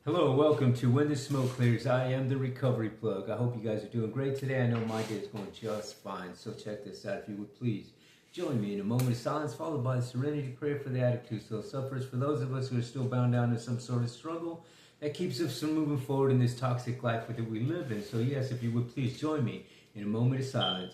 Hello, welcome to When the Smoke Clears. I am the Recovery Plug. I hope you guys are doing great today. I know my day is going just fine. So check this out, if you would please. Join me in a moment of silence, followed by the serenity prayer for the addict who still suffers. For those of us who are still bound down to some sort of struggle that keeps us from moving forward in this toxic life that we live in. So yes, if you would please join me in a moment of silence.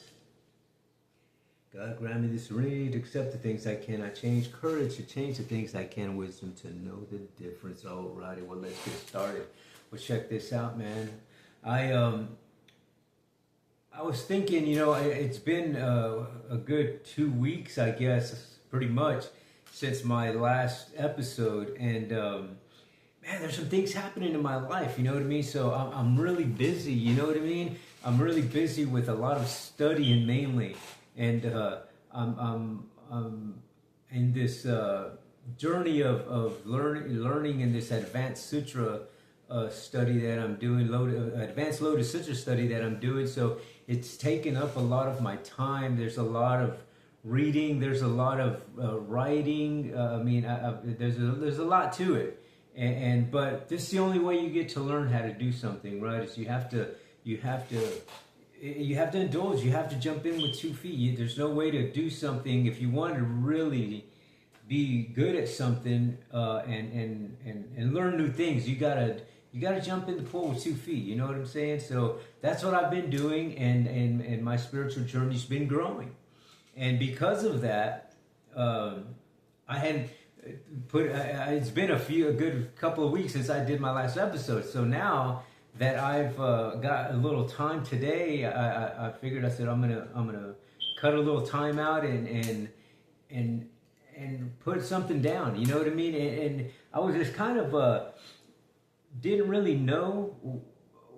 God, grant me the serenity to accept the things I cannot change, courage to change the things I can, wisdom to know the difference. Alrighty, well, let's get started. Well, check this out, man. I was thinking, it's been a good 2 weeks, I guess, pretty much, since my last episode, and man, there's some things happening in my life, you know what I mean? So I'm really busy, you know what I mean? I'm really busy with a lot of studying mainly. And I'm in this journey of learning in this advanced sutra study that I'm doing, advanced Lotus Sutra study that I'm doing. So it's taken up a lot of my time. There's a lot of reading. There's a lot of writing. There's a lot to it. But this is the only way you get to learn how to do something, right? Is you have to indulge. You have to jump in with 2 feet. There's no way to do something if you want to really be good at something and learn new things. You gotta jump in the pool with 2 feet. You know what I'm saying? So that's what I've been doing, and my spiritual journey's been growing. And because of that, I had put. It's been a good couple of weeks since I did my last episode. So now that I've got a little time today, I figured, I said I'm gonna cut a little time out and put something down. You know what I mean? And I was just kind of didn't really know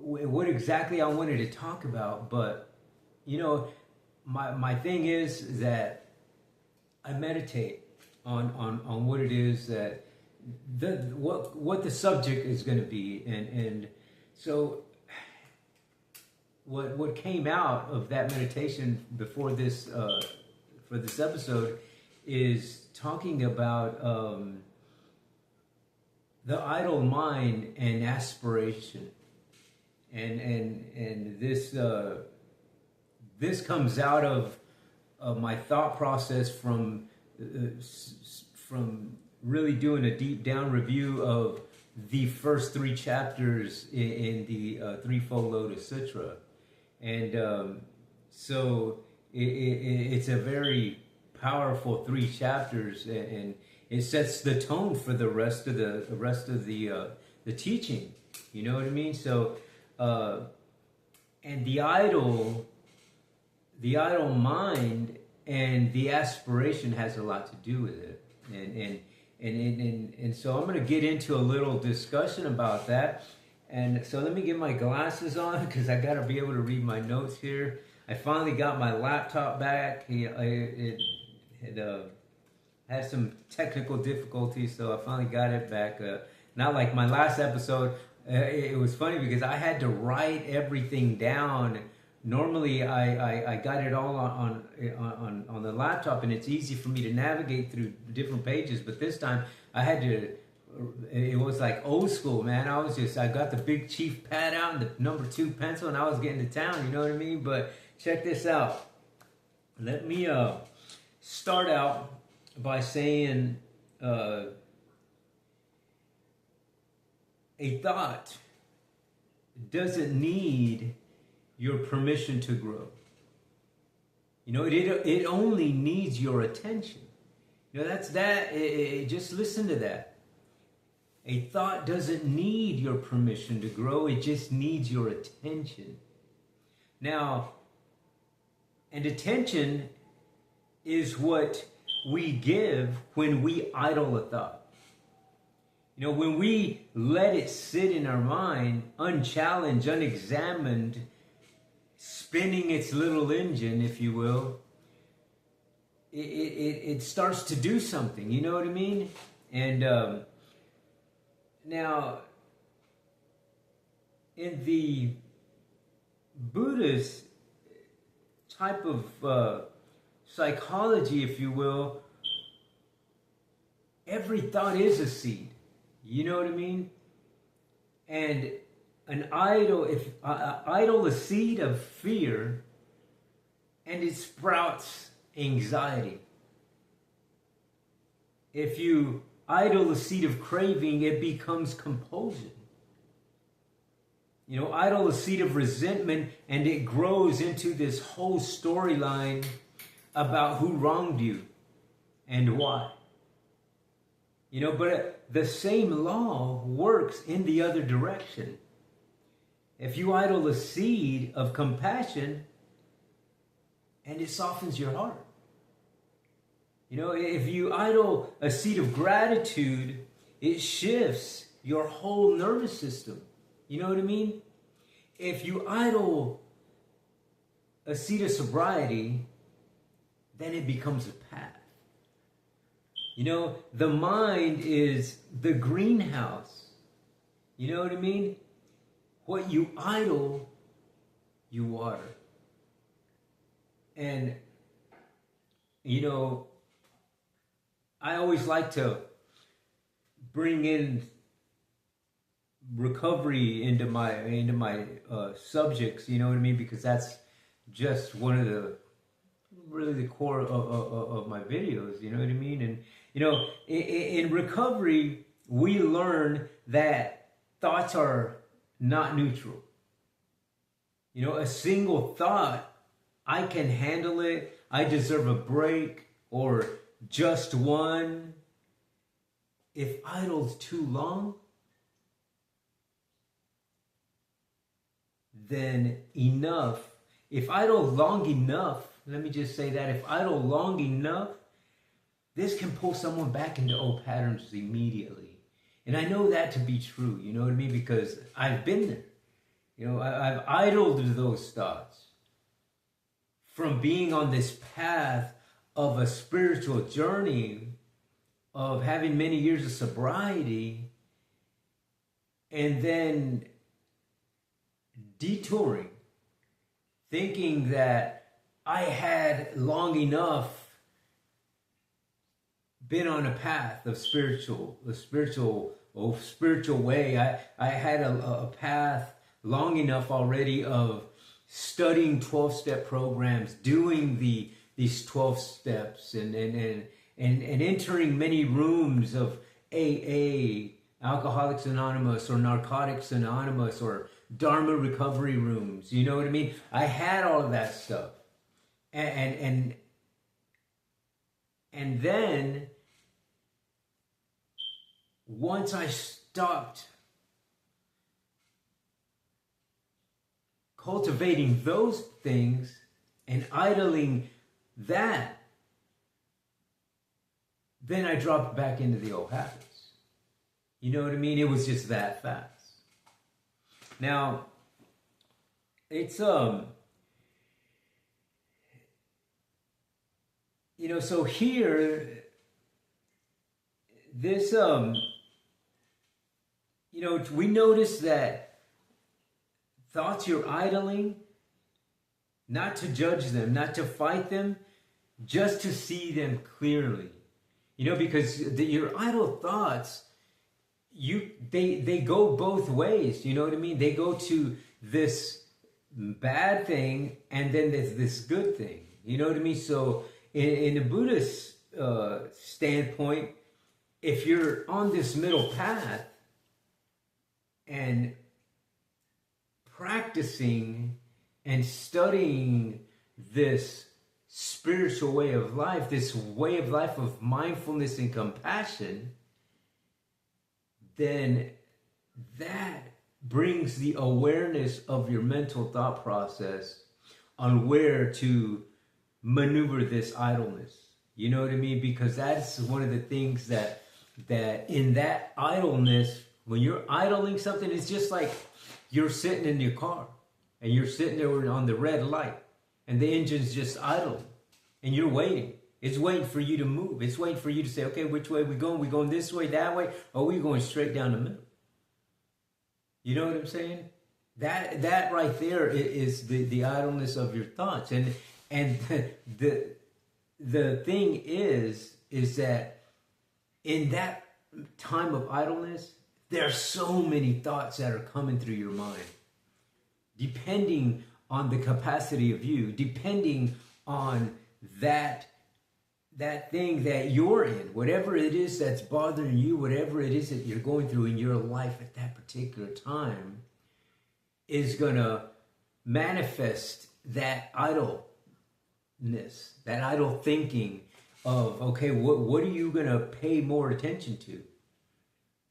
what exactly I wanted to talk about, but my thing is that I meditate on what it is that what the subject is going to be, and so what came out of that meditation before this for this episode is talking about the idle mind and aspiration, and this comes out of my thought process from really doing a deep down review of the first 3 chapters in the Threefold Lotus Sutra, and so it's a very powerful 3 chapters, and it sets the tone for the rest of the teaching. You know what I mean? So, and the idle mind and the aspiration has a lot to do with it, and so I'm going to get into a little discussion about that. And so let me get my glasses on because I got to be able to read my notes here. I finally got my laptop back. It had some technical difficulties, so I finally got it back. Not like my last episode. It was funny because I had to write everything down. Normally, I got it all on the laptop, and it's easy for me to navigate through different pages. But this time, I had to. It was like old school, man. I got the big chief pad out and the number 2 pencil, and I was getting to town. You know what I mean? But check this out. Let me start out by saying a thought doesn't need your permission to grow. It only needs your attention. That's that. Just listen to that. A thought doesn't need your permission to grow. It just needs your attention. Now, and attention is what we give when we idle a thought. When we let it sit in our mind, unchallenged, unexamined, spinning its little engine, if you will, it starts to do something. You know what I mean? And now, in the Buddhist type of psychology, if you will, every thought is a seed. You know what I mean? And an idol, if idle a seed of fear, and it sprouts anxiety. If you idle a seed of craving, it becomes compulsion. You know, idle a seed of resentment, and it grows into this whole storyline about who wronged you and why. You know, but the same law works in the other direction. If you idle a seed of compassion, and it softens your heart. You know, if you idle a seed of gratitude, it shifts your whole nervous system. You know what I mean? If you idle a seed of sobriety, then it becomes a path. You know, the mind is the greenhouse. You know what I mean? What you idle, you water. And, you know, I always like to bring in recovery into my subjects, you know what I mean? Because that's just one of the really the core of my videos, you know what I mean? And you know, in recovery, we learn that thoughts are not neutral. You know, a single thought, I can handle it, I deserve a break, or just one. If idle's too long, then enough. If idle long enough, let me just say that, if idle long enough, this can pull someone back into old patterns immediately. And I know that to be true, you know what I mean? Because I've been there. You know, I've idled those thoughts from being on this path of a spiritual journey, of having many years of sobriety, and then detouring, thinking that I had long enough been on a path of spiritual way. I had a path long enough already of studying 12-step programs, doing these 12 steps, and entering many rooms of AA, Alcoholics Anonymous, or Narcotics Anonymous, or Dharma recovery rooms. You know what I mean? I had all of that stuff. And then once I stopped cultivating those things and idling that, then I dropped back into the old habits. You know what I mean? It was just that fast. Now, it's you know, so here, this you know, we notice that thoughts you're idling, not to judge them, not to fight them, just to see them clearly. You know, because your idle thoughts, they go both ways. You know what I mean? They go to this bad thing, and then there's this good thing. You know what I mean? So in the Buddhist standpoint, if you're on this middle path and practicing and studying this spiritual way of life, this way of life of mindfulness and compassion, then that brings the awareness of your mental thought process on where to maneuver this idleness. You know what I mean? Because that's one of the things that in that idleness, when you're idling something, it's just like you're sitting in your car and you're sitting there on the red light and the engine's just idling and you're waiting. It's waiting for you to move. It's waiting for you to say, okay, which way are we going? We going this way, that way, or are we going straight down the middle? You know what I'm saying? That right there is the idleness of your thoughts. And the thing is that in that time of idleness, There are so many thoughts that are coming through your mind, depending on the capacity of you, depending on that thing that you're in, whatever it is that's bothering you, whatever it is that you're going through in your life at that particular time, is going to manifest that idleness, that idle thinking of, okay, what are you going to pay more attention to?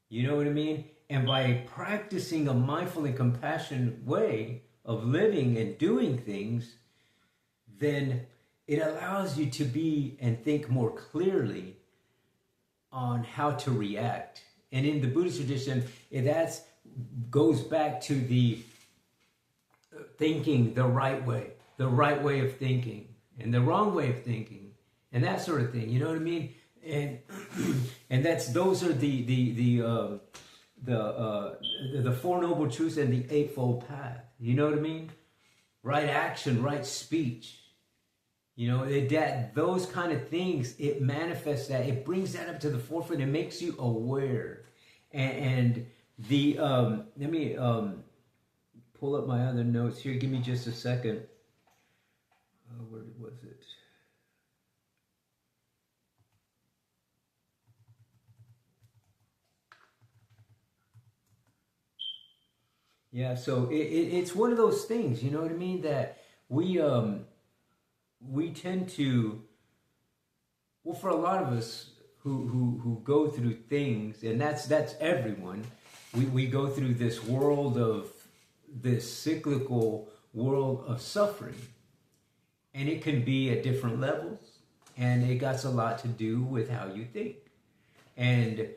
You know what I mean? And by practicing a mindful and compassionate way of living and doing things, then it allows you to be and think more clearly on how to react. And in the Buddhist tradition, that goes back to the thinking the right way of thinking, and the wrong way of thinking, and that sort of thing. You know what I mean? And those are the Four Noble Truths and the Eightfold Path. You know what I mean? Right action, right speech. You know, those kind of things, it manifests that. It brings that up to the forefront. It makes you aware. And let me pull up my other notes here. Give me just a second. Where was it? Yeah, so it's one of those things, you know what I mean, that we tend to, well, for a lot of us who go through things, and that's everyone, we go through this world of, this cyclical world of suffering, and it can be at different levels, and it got a lot to do with how you think, and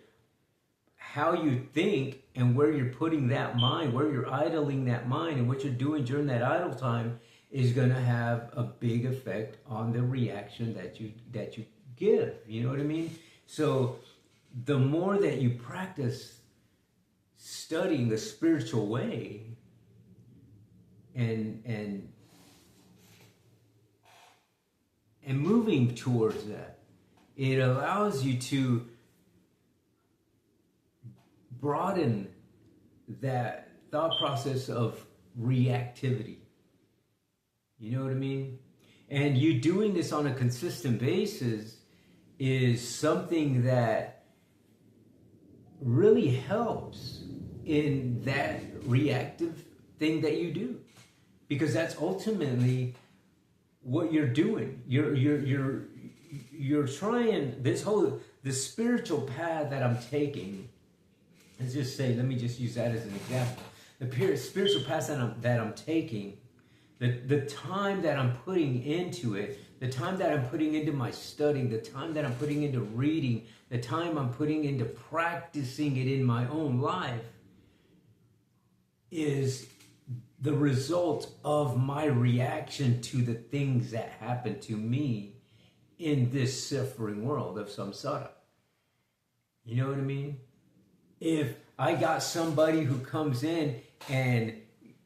how you think, and where you're putting that mind, where you're idling that mind, and what you're doing during that idle time is going to have a big effect on the reaction that you give. You know what I mean? So the more that you practice studying the spiritual way and moving towards that, it allows you to broaden that thought process of reactivity. You know what I mean? And you doing this on a consistent basis is something that really helps in that reactive thing that you do, because that's ultimately what you're doing. You're trying the spiritual path that I'm taking. Let's just say, let me just use that as an example. The spiritual path that I'm taking, the time that I'm putting into it, the time that I'm putting into my studying, the time that I'm putting into reading, the time I'm putting into practicing it in my own life, is the result of my reaction to the things that happen to me in this suffering world of samsara. You know what I mean? If I got somebody who comes in and,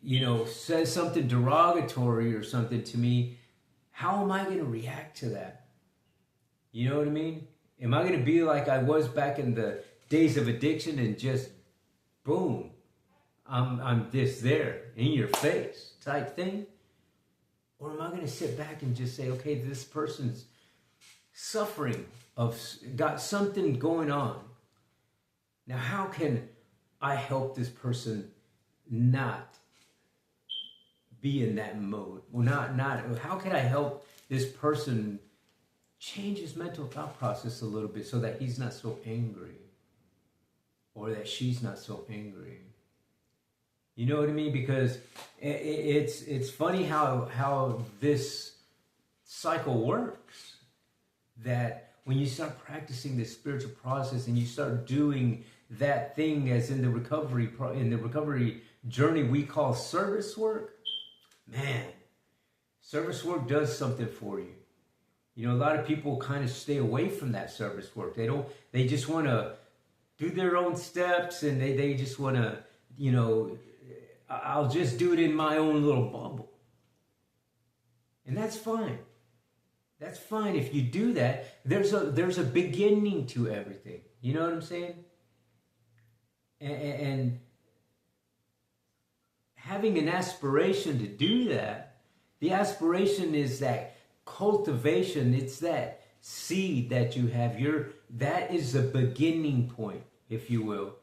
you know, says something derogatory or something to me, how am I going to react to that? You know what I mean? Am I going to be like I was back in the days of addiction and just, boom, I'm just there in your face type thing? Or am I going to sit back and just say, okay, this person's suffering, got something going on. Now, how can I help this person not be in that mode? Well, how can I help this person change his mental thought process a little bit so that he's not so angry, or that she's not so angry? You know what I mean? Because it's funny how this cycle works, that when you start practicing this spiritual process and you start doing that thing as in the recovery journey we call service work, man, service work does something for you. You know, a lot of people kind of stay away from that service work. They just want to do their own steps, and they just want to, you know, I'll just do it in my own little bubble. And that's fine. That's fine if you do that. There's a beginning to everything. You know what I'm saying? And having an aspiration to do that, the aspiration is that cultivation. It's that seed that you have. That is the beginning point, if you will.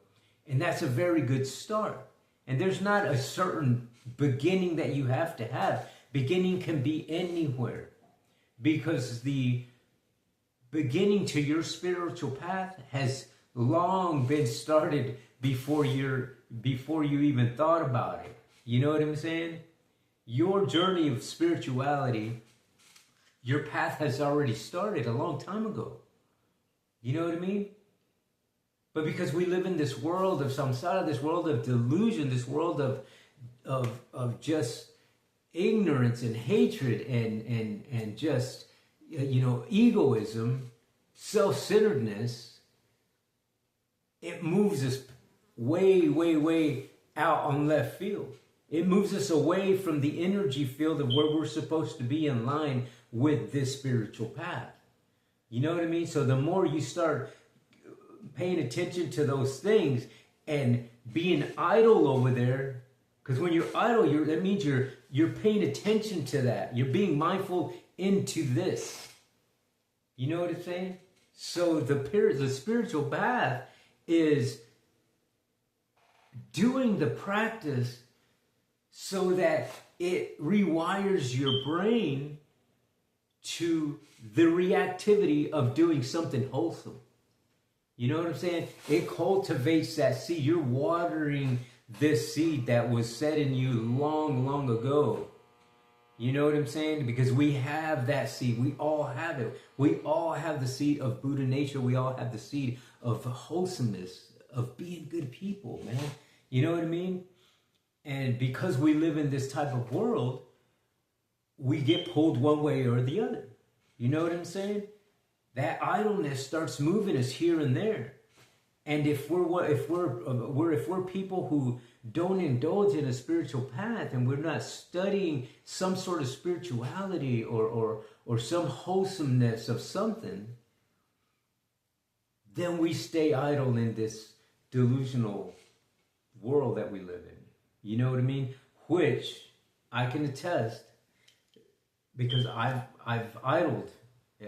And that's a very good start. And there's not a certain beginning that you have to have. Beginning can be anywhere, because the beginning to your spiritual path has long been started before you even thought about it. You know what I'm saying? Your journey of spirituality, your path has already started a long time ago. You know what I mean? But because we live in this world of samsara, this world of delusion, this world of just ignorance and hatred and just, egoism, self-centeredness, it moves us way, way, way out on left field. It moves us away from the energy field of where we're supposed to be in line with this spiritual path. You know what I mean? So the more you start paying attention to those things and being idle over there, because when you're idle, that means you're paying attention to that. You're being mindful into this. You know what I'm saying? So the spiritual path is doing the practice so that it rewires your brain to the reactivity of doing something wholesome. You know what I'm saying? It cultivates that seed. You're watering this seed that was set in you long, long ago. You know what I'm saying? Because we have that seed. We all have it. We all have the seed of Buddha nature. We all have the seed of wholesomeness, of being good people, man. You know what I mean? And because we live in this type of world, we get pulled one way or the other. You know what I'm saying? That idleness starts moving us here and there. And if we're people who don't indulge in a spiritual path, and we're not studying some sort of spirituality or some wholesomeness of something, then we stay idle in this delusional world that we live in. You know what I mean? Which I can attest, because I've idled.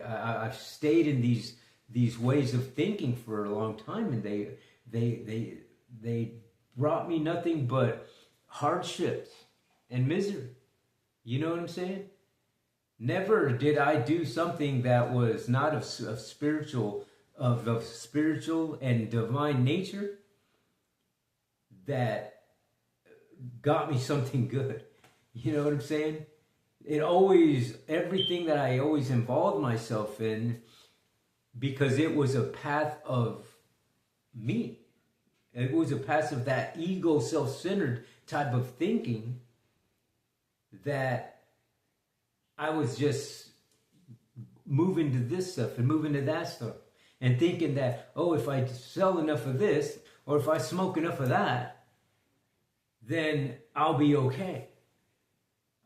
I've stayed in these ways of thinking for a long time, and they brought me nothing but hardships and misery. You know what I'm saying? Never did I do something that was not of spiritual and divine nature that got me something good. You know what I'm saying? Everything that I always involved myself in, because it was a path of me. It was a path of that ego, self-centered type of thinking, that I was just moving to this stuff and moving to that stuff, and thinking that, if I sell enough of this, or if I smoke enough of that, then I'll be okay.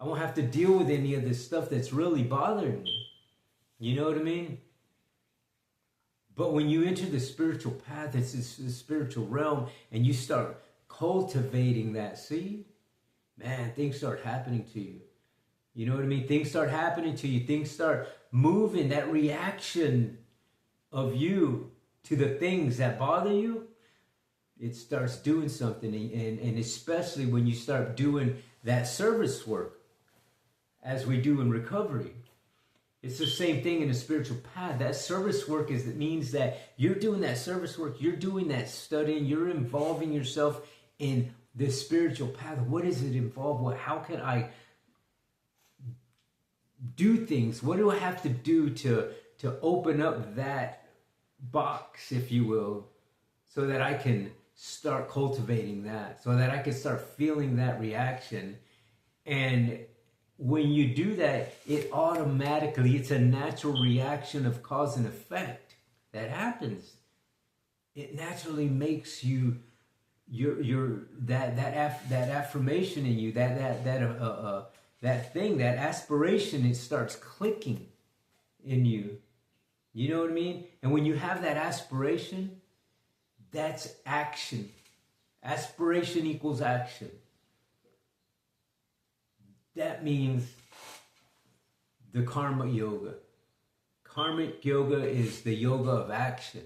I won't have to deal with any of this stuff that's really bothering me. You know what I mean? But when you enter the spiritual path, it's the spiritual realm, and you start cultivating that seed, man, things start happening to you. You know what I mean? Things start happening to you. Things start moving. That reaction of you to the things that bother you, it starts doing something. And especially when you start doing that service work, as we do in recovery. It's the same thing in the spiritual path. That service work it means that you're doing that service work, you're doing that studying, you're involving yourself in this spiritual path. What does it involve? How can I do things? What do I have to do to open up that box, if you will, so that I can start cultivating that, so that I can start feeling that reaction? And when you do that, it's a natural reaction of cause and effect that happens. It naturally makes you that affirmation in you, that thing, that aspiration, it starts clicking in you. You know what I mean? And when you have that aspiration, that's action. Aspiration equals action. That means the karma yoga. Karmic yoga is the yoga of action,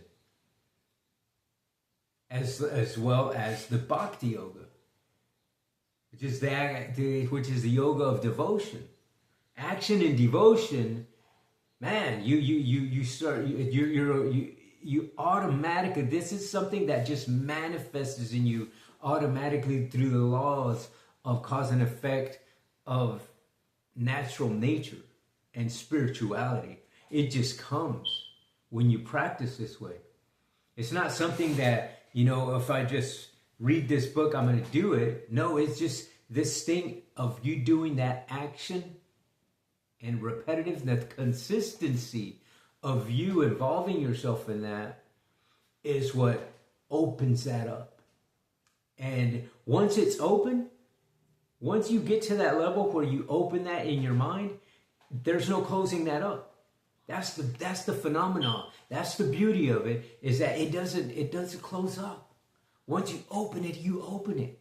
as well as the bhakti yoga, which is the yoga of devotion. Action and devotion, man, you automatically, this is something that just manifests in you automatically through the laws of cause and effect of natural nature and spirituality. It just comes when you practice this way. It's not something that, if I just read this book, I'm going to do it. No, it's just this thing of you doing that action and repetitive, the consistency of you involving yourself in that is what opens that up. And once it's open, once you get to that level where you open that in your mind, there's no closing that up. That's the phenomenon. That's the beauty of it, is that it doesn't close up. Once you open it, you open it.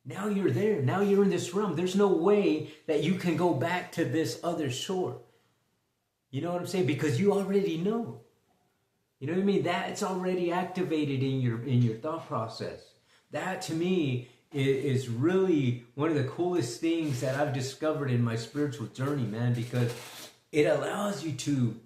Now you're there. Now you're in this realm. There's no way that you can go back to this other shore. You know what I'm saying? Because you already know. You know what I mean? That's already activated in your thought process. That to me is really one of the coolest things that I've discovered in my spiritual journey, man, because it allows you to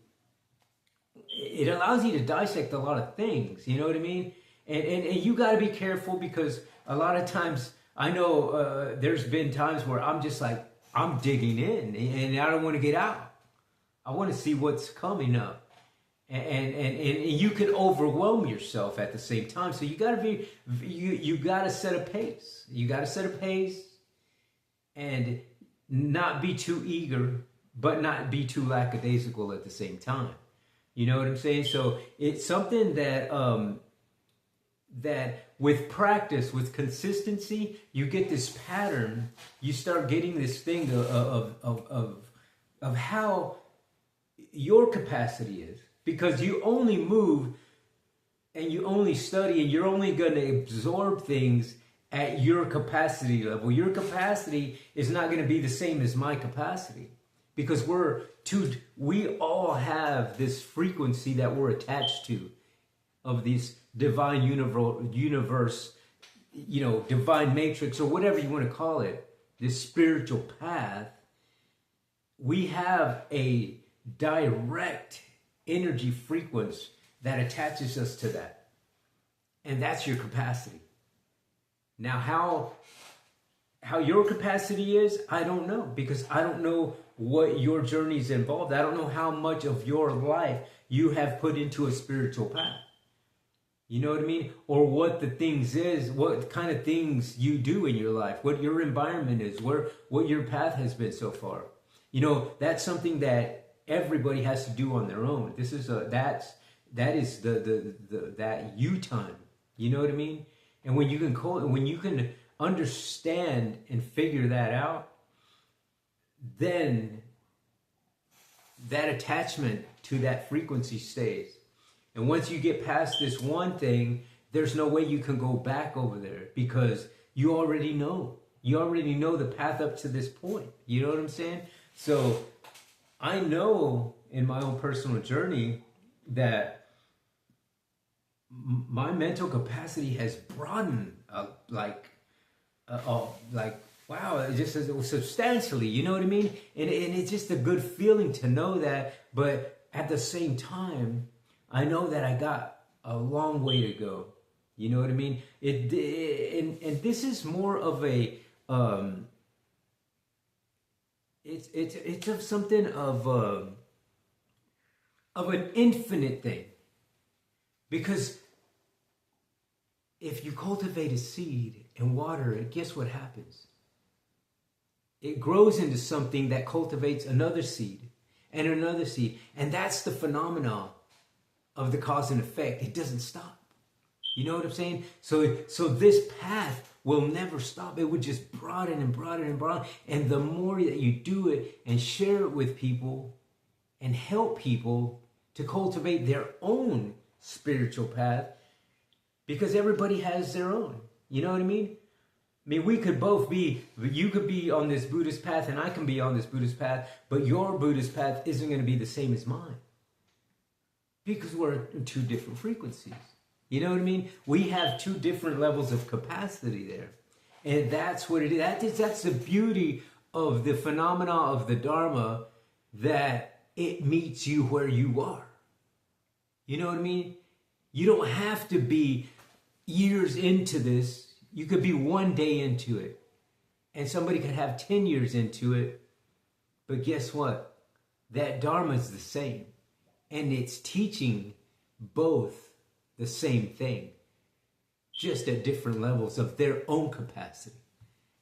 dissect a lot of things. You know what I mean? And you got to be careful, because a lot of times I know there's been times where I'm just like, I'm digging in and I don't want to get out. I want to see what's coming up. And you can overwhelm yourself at the same time. So you got to set a pace. You got to set a pace and not be too eager, but not be too lackadaisical at the same time. You know what I'm saying? So it's something that that with practice, with consistency, you get this pattern. You start getting this thing of how your capacity is, because you only move and you only study and you're only going to absorb things at your capacity level. Your capacity is not going to be the same as my capacity, because we all have this frequency that we're attached to, of this divine universe, divine matrix, or whatever you want to call it, this spiritual path. We have a direct energy frequency that attaches us to that. And that's your capacity. Now, how your capacity is, I don't know, because I don't know what your journey's involved. I don't know how much of your life you have put into a spiritual path. You know what I mean? Or what the things is, what kind of things you do in your life, what your environment is, what your path has been so far. That's something that everybody has to do on their own. This is that is that you time. You know what I mean? And when you can understand and figure that out, then that attachment to that frequency stays. And once you get past this one thing, there's no way you can go back over there, because you already know. You already know the path up to this point. You know what I'm saying? So I know in my own personal journey that my mental capacity has broadened wow, just substantially. You know what I mean? And it's just a good feeling to know that. But at the same time, I know that I got a long way to go. You know what I mean? And this is more of a it's of something of an infinite thing. Because if you cultivate a seed and water it, guess what happens? It grows into something that cultivates another seed and another seed. And that's the phenomenon of the cause and effect. It doesn't stop. You know what I'm saying? So this path will never stop. It would just broaden and broaden and broaden. And the more that you do it and share it with people and help people to cultivate their own spiritual path, because everybody has their own. You know what I mean? I mean, we could both be, you could be on this Buddhist path and I can be on this Buddhist path, but your Buddhist path isn't going to be the same as mine. Because we're in two different frequencies. You know what I mean? We have two different levels of capacity there. And that's what it is. That's the beauty of the phenomena of the Dharma, that it meets you where you are. You know what I mean? You don't have to be years into this. You could be one day into it. And somebody could have 10 years into it. But guess what? That Dharma is the same. And it's teaching both the same thing, just at different levels of their own capacity.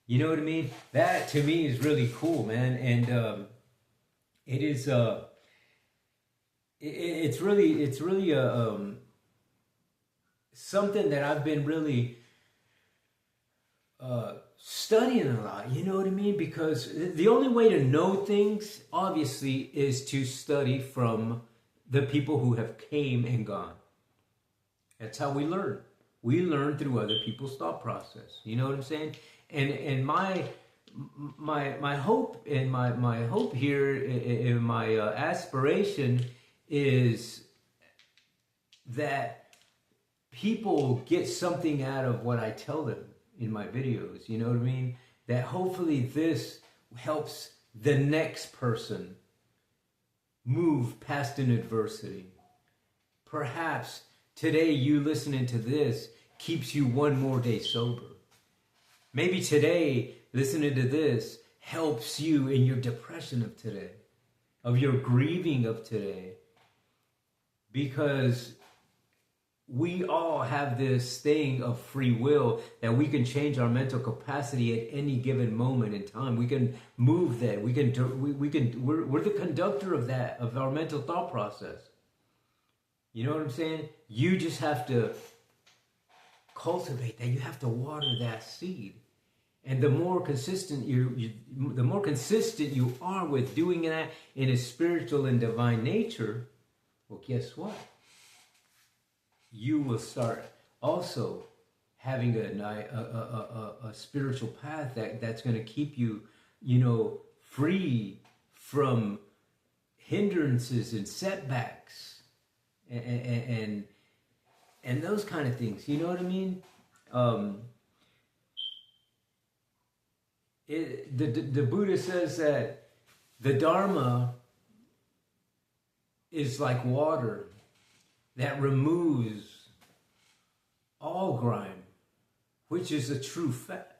You know what I mean? That to me is really cool, man. And it is it's really something that I've been really studying a lot. You know what I mean? Because the only way to know things, obviously, is to study from the people who have came and gone. That's how we learn. We learn through other people's thought process. You know what I'm saying? And my hope and my hope here and my aspiration is that people get something out of what I tell them in my videos. You know what I mean? That hopefully this helps the next person move past an adversity. Perhaps today you listening to this keeps you one more day sober. Maybe today listening to this helps you in your depression of today, of your grieving of today. Because we all have this thing of free will that we can change our mental capacity at any given moment in time. We can move that. We're the conductor of that, of our mental thought process. You know what I'm saying? You just have to cultivate that. You have to water that seed. And the more consistent the more consistent you are with doing that in a spiritual and divine nature, well, guess what? You will start also having a spiritual path that's going to keep you, free from hindrances and setbacks and those kind of things. You know what I mean? The Buddha says that the Dharma is like water that removes all grime, which is a true fact.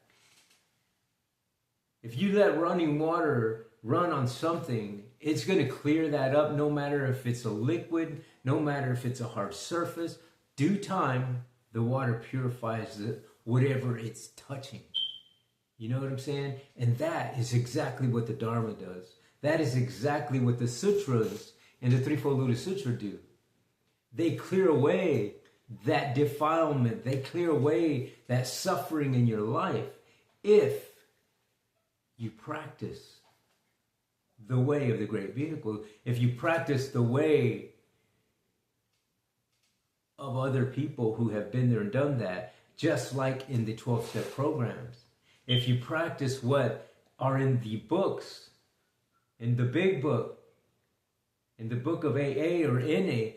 If you let running water run on something, it's going to clear that up, no matter if it's a liquid, no matter if it's a hard surface. Due time, the water purifies whatever it's touching. You know what I'm saying? And that is exactly what the Dharma does. That is exactly what the sutras and the Threefold Lotus Sutra do. They clear away that defilement. They clear away that suffering in your life if you practice the way of the great vehicle. If you practice the way of other people who have been there and done that, just like in the 12-step programs. If you practice what are in the books, in the big book, in the book of AA or NA,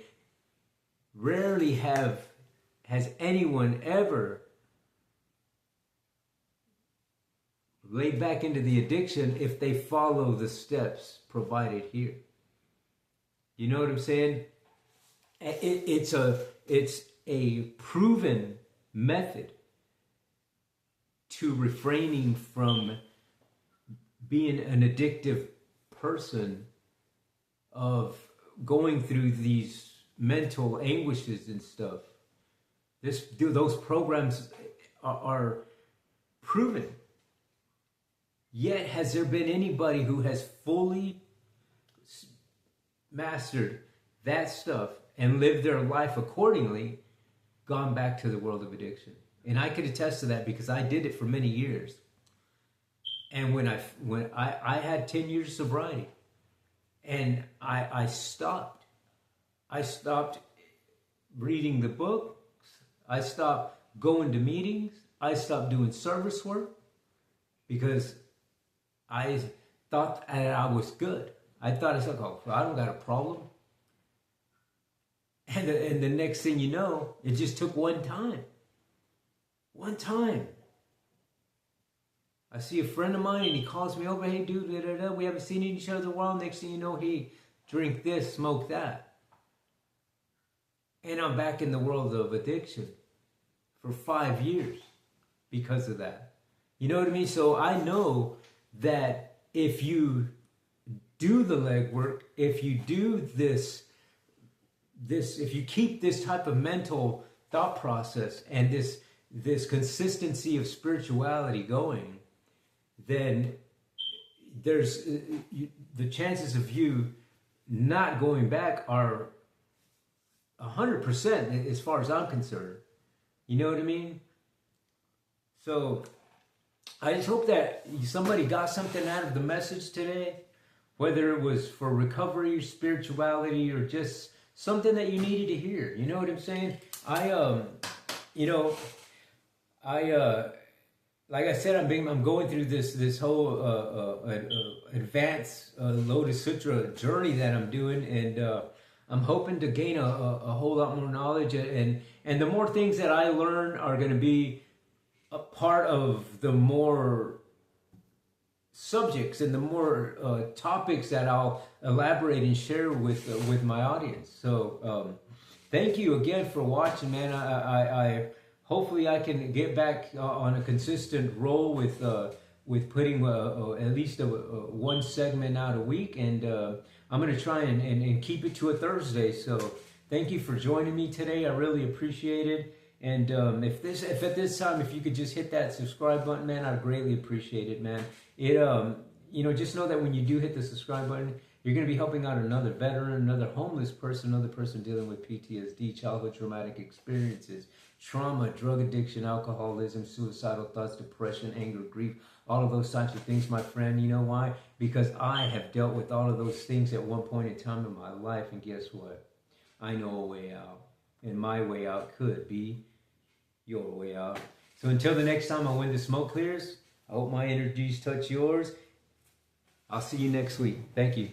rarely has anyone ever laid back into the addiction if they follow the steps provided here. You know what I'm saying? It's a proven method to refraining from being an addictive person, of going through these mental anguishes and stuff. Those programs are proven. Yet, has there been anybody who has fully mastered that stuff and lived their life accordingly, gone back to the world of addiction? And I could attest to that because I did it for many years. And when I had 10 years of sobriety, and I stopped. I stopped reading the books. I stopped going to meetings. I stopped doing service work because I thought I was good. I thought, I said, oh, I don't got a problem. And the next thing you know, it just took one time. One time. I see a friend of mine and he calls me over, hey dude, da, da, da, we haven't seen each other in a while. Next thing you know, he drink this, smoke that. And I'm back in the world of addiction for 5 years because of that. You know what I mean? So I know that if you do the legwork, if you do this, if you keep this type of mental thought process and this consistency of spirituality going, then there's the chances of you not going back are 100% as far as I'm concerned. You know what I mean? So I just hope that somebody got something out of the message today, whether it was for recovery, spirituality, or just something that you needed to hear. You know what I'm saying? Like I said, I'm going through this whole advanced Lotus Sutra journey that I'm doing, and I'm hoping to gain a whole lot more knowledge, and the more things that I learn are going to be a part of the more subjects and the more topics that I'll elaborate and share with my audience. So thank you again for watching, man. I hopefully I can get back on a consistent roll with putting at least one segment out a week, and I'm going to try and keep it to a Thursday. So thank you for joining me today. I really appreciate it. And if at this time, if you could just hit that subscribe button, man, I'd greatly appreciate it, man. It just know that when you do hit the subscribe button, you're going to be helping out another veteran, another homeless person, another person dealing with PTSD, childhood traumatic experiences, trauma, drug addiction, alcoholism, suicidal thoughts, depression, anger, grief, all of those types of things, my friend. You know why? Because I have dealt with all of those things at one point in time in my life, and guess what? I know a way out, and my way out could be your way out. So until the next time when the smoke clears, I hope my energies touch yours. I'll see you next week. Thank you.